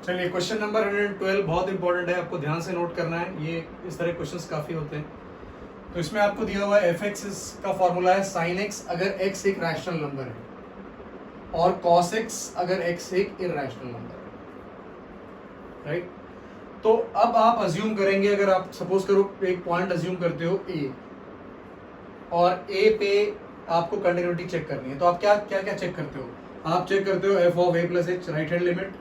चलिए question number 112 बहुत important है, आपको ध्यान से नोट करना है। ये इस तरह क्वेश्चंस काफी होते हैं। तो इसमें आपको दिया हुआ है एफ एक्स का फॉर्मूला है साइन एक्स अगर एक्स एक रैशनल नंबर है और कॉस एक्स अगर एक्स एक इरैशनल नंबर है, राइट। तो अब आप अज्यूम करेंगे, अगर आप सपोज करो एक पॉइंट अज्यूम करते हो ए, और ए पे आपको कंटिन्यूटी चेक करनी है, तो आप क्या क्या क्या चेक करते हो? आप चेक करते हो F of A plus H right hand limit,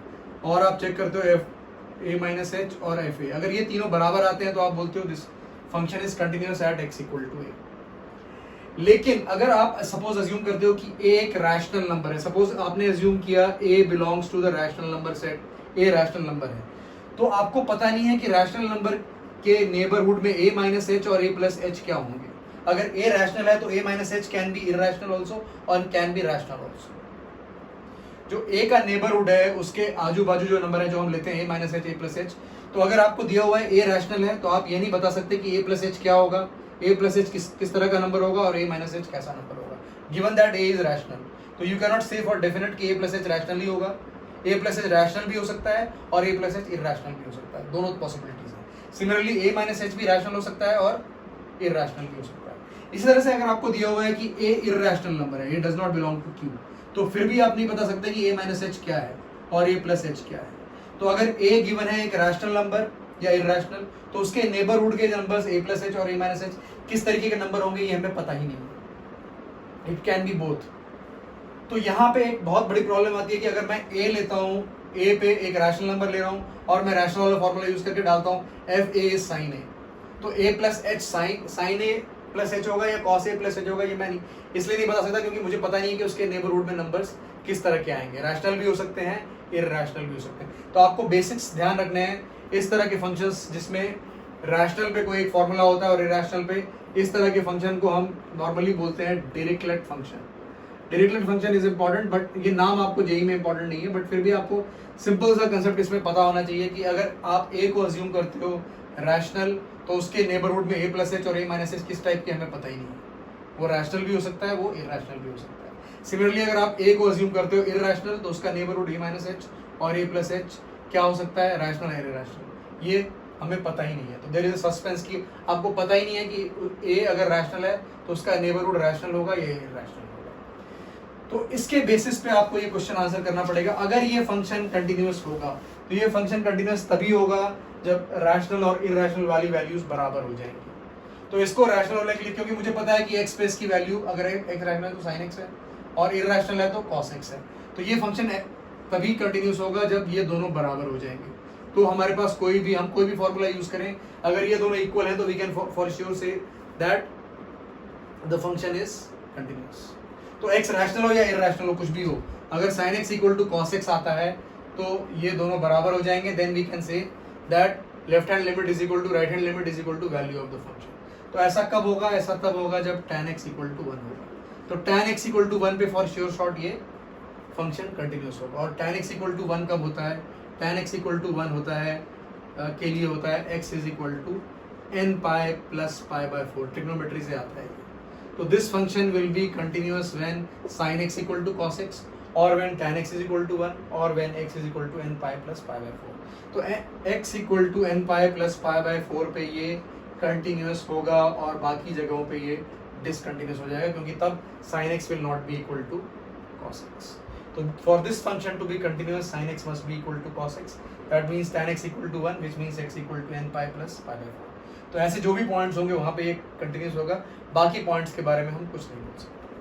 और आप चेक करते हो एफ ए माइनस एच और एफ ए। अगर ये तीनों बराबर आते हैं तो आप बोलते हो this function is continuous at X equal to A. लेकिन अगर आप सपोज अज्यूम करते हो कि ए एक रैशनल नंबर है, सपोज आपने अज्यूम किया A belongs to the rational number set, A rational number है, तो आपको पता नहीं है कि रैशनल नंबर के नेबरहुड में ए माइनस एच और ए प्लस एच क्या होंगे। अगर ए रैशनल है तो A minus H can be irrational also और कैन बी रैशनल ऑल्सो। जो ए का नेबरहुड है उसके आजू बाजू जो नंबर है जो हम लेते हैं A minus H A plus H, तो अगर आपको दिया हुआ है ए रैशनल है तो आप ये नहीं बता सकते कि ए प्लस एच क्या होगा, ए प्लस एच किस तरह का नंबर होगा और ए माइनस एच कैसा नंबर होगा, given that A is rational. तो यू कैन नॉट से फॉर डेफिनेट कि ए प्लस एच रैशनल ही होगा। ए प्लस एच रैशनल भी हो सकता है और ए प्लस एच इरैशनल भी हो सकता है, दोनों पॉसिबिलिटीज है। सिमिलरली ए माइनस एच भी रैशनल हो सकता है और इरैशनल भी हो सकता है। इसी तरह से अगर आपको दिया हुआ है कि ए इरैशनल नंबर है, A does not belong to Q, तो फिर भी आप नहीं बता सकते कि ए माइनस एच क्या है और ए प्लस एच क्या है। तो अगर ए गिवन है एक रैशनल नंबर या इरैशनल, तो उसके नेबरहुड के नंबर्स ए प्लस एच और ए माइनस एच किस तरीके के नंबर होंगे ये हमें पता ही नहीं है। It can be both. तो यहाँ पे एक बहुत बड़ी प्रॉब्लम आती है कि अगर मैं ए लेता हूँ, ए पे एक रैशनल नंबर ले रहा हूँ और मैं रैशनल वाला फॉर्मूला यूज करके डालता हूँ एफ ए साइन ए, तो ए प्लस एच साइन ए प्लस एच होगा या कॉस ए प्लस एच होगा, ये मैं नहीं इसलिए नहीं बता सकता क्योंकि मुझे पता नहीं है कि उसके नेबरहुड में नंबर्स किस तरह के आएंगे। रैशनल भी हो सकते हैं, इरैशनल भी हो सकते हैं। तो आपको बेसिक्स ध्यान रखने हैं इस तरह के फंक्शंस जिसमें रैशनल पे कोई एक फॉर्मूला होता है और इरैशनल पे इस तरह के फंक्शन को हम नॉर्मली बोलते हैं Dirichlet function. Dirichlet function is important, but ये नाम आपको जेई में इंपॉर्टेंट नहीं है, बट फिर भी आपको सिंपल सा कंसेप्ट इसमें पता होना चाहिए कि अगर आप ए को अज्यूम करते हो रैशनल तो उसके नेबरहुड में ए प्लस एच और ए माइनस एच किस टाइप के हमें पता ही नहीं है। वो रैशनल भी हो सकता है, वो इरैशनल भी हो सकता है। सिमिलरली अगर आप ए को अज्यूम करते हो इरैशनल तो उसका नेबरहुड ए माइनस एच और ए प्लस एच क्या हो सकता है, रैशनल या इरैशनल, ये हमें पता ही नहीं है। तो देयर इज अ सस्पेंस कि आपको पता ही नहीं है कि ए अगर रैशनल है तो उसका नेबरहुड रैशनल होगा या इरैशनल होगा। तो इसके बेसिस पे आपको ये क्वेश्चन आंसर करना पड़ेगा। अगर ये फंक्शन कंटिन्यूअस होगा तो ये फंक्शन कंटिन्यूअस तभी होगा जब रैशनल और इरैशनल वाली वैल्यूज बराबर हो जाएंगी। तो इसको रैशनल होने के लिए, क्योंकि मुझे पता है कि एक्स पे इसकी वैल्यू अगर एक्स रैशनल है तो साइन एक्स है और इरैशनल है तो कॉस एक्स है, तो ये फंक्शन तभी कंटिन्यूअस होगा जब ये दोनों बराबर हो जाएंगे। तो हमारे पास हम कोई भी फॉर्मूला यूज करें, अगर ये दोनों इक्वल है तो we can for sure say that the function is continuous. तो एक्स रैशनल हो या इरैशनल हो, कुछ भी हो, अगर sine X equal to cos X आता है तो ये दोनों बराबर हो जाएंगे, then we can say that left hand limit is equal to right hand limit is equal to value of the function. तो ऐसा कब होगा? ऐसा तब होगा जब tan x इक्वल टू 1 होगा। तो tan x इक्वल टू 1 पे फॉर श्योर शॉर्ट ये फंक्शन कंटिन्यूअस होगा। और tan x इक्वल टू 1 कब होता है? tan x इक्वल टू 1 होता है के लिए होता है x is equal to n pi plus pi by 4, trigonometry से आता है। तो this function will be continuous when sin x equal to cos x और when tan x is equal to 1 और when x is equal to n pi plus pi by 4। तो x equal to n pi plus pi by 4 पे ये continuous होगा और बाकी जगहों पे ये डिसकंटिन्यूअस हो जाएगा, क्योंकि तब sin x will not be equal to cos x। तो for this function to be continuous sin x must be equal to cos x, that means tan x equal to 1 which means x equal to n pi plus pi by 4। तो ऐसे जो भी points होंगे वहां पे ये continuous होगा, बाकी पॉइंट्स के बारे में हम कुछ नहीं बोल सकते।